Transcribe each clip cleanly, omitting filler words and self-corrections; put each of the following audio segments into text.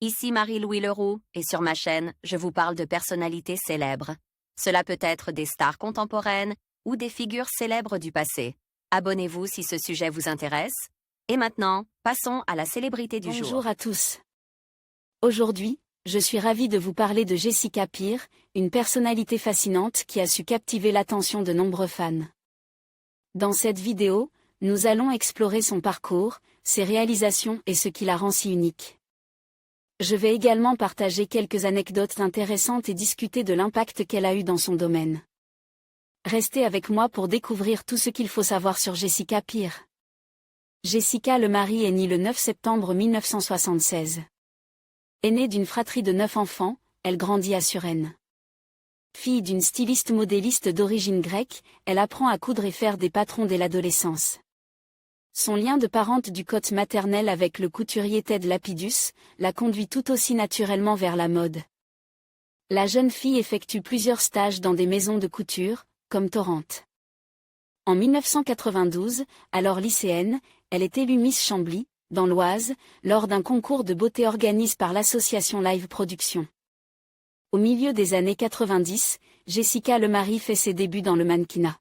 Ici Marie-Louis Leroux, et sur ma chaîne, je vous parle de personnalités célèbres. Cela peut être des stars contemporaines ou des figures célèbres du passé. Abonnez-vous si ce sujet vous intéresse. Et maintenant, passons à la célébrité du jour. Bonjour à tous. Aujourd'hui, je suis ravie de vous parler de Jessica Peer, une personnalité fascinante qui a su captiver l'attention de nombreux fans. Dans cette vidéo, nous allons explorer son parcours, ses réalisations et ce qui la rend si unique. Je vais également partager quelques anecdotes intéressantes et discuter de l'impact qu'elle a eu dans son domaine. Restez avec moi pour découvrir tout ce qu'il faut savoir sur Jessica Peer. Jessica Lemary est née le 9 septembre 1976. Aînée d'une fratrie de 9 enfants, elle grandit à Suresnes. Fille d'une styliste modéliste d'origine grecque, elle apprend à coudre et faire des patrons dès l'adolescence. Son lien de parente du côté maternel avec le couturier Ted Lapidus la conduit tout aussi naturellement vers la mode. La jeune fille effectue plusieurs stages dans des maisons de couture, comme Torrent. En 1992, alors lycéenne, elle est élue Miss Chambly, dans l'Oise, lors d'un concours de beauté organisé par l'association Live Production. Au milieu des années 90, Jessica Lemary fait ses débuts dans le mannequinat.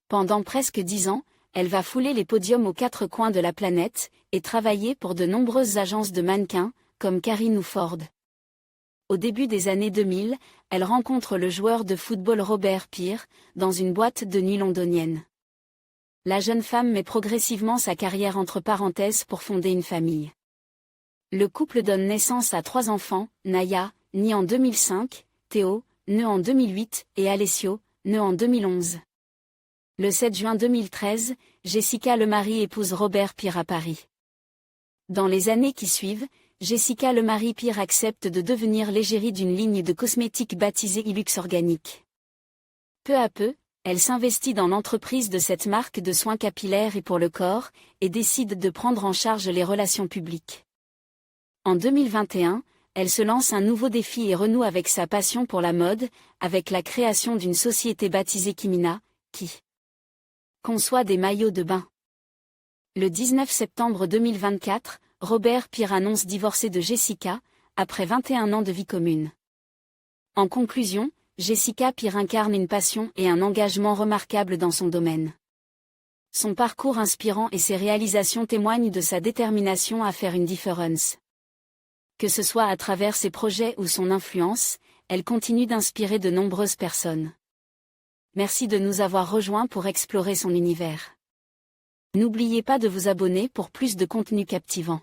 Pendant presque 10 ans, elle va fouler les podiums aux 4 coins de la planète, et travailler pour de nombreuses agences de mannequins, comme Karine ou Ford. Au début des années 2000, elle rencontre le joueur de football Robert Peer, dans une boîte de nuit londonienne. La jeune femme met progressivement sa carrière entre parenthèses pour fonder une famille. Le couple donne naissance à 3 enfants, Naya, née en 2005, Théo, né en 2008, et Alessio, né en 2011. Le 7 juin 2013, Jessica Lemary épouse Robert Peer à Paris. Dans les années qui suivent, Jessica Lemary Peer accepte de devenir l'égérie d'une ligne de cosmétiques baptisée Ilux Organique. Peu à peu, elle s'investit dans l'entreprise de cette marque de soins capillaires et pour le corps, et décide de prendre en charge les relations publiques. En 2021, elle se lance un nouveau défi et renoue avec sa passion pour la mode, avec la création d'une société baptisée Kimina, qui conçoit des maillots de bain. Le 19 septembre 2024, Robert Peer annonce divorcer de Jessica, après 21 ans de vie commune. En conclusion, Jessica Peer incarne une passion et un engagement remarquable dans son domaine. Son parcours inspirant et ses réalisations témoignent de sa détermination à faire une différence. Que ce soit à travers ses projets ou son influence, elle continue d'inspirer de nombreuses personnes. Merci de nous avoir rejoints pour explorer son univers. N'oubliez pas de vous abonner pour plus de contenu captivant.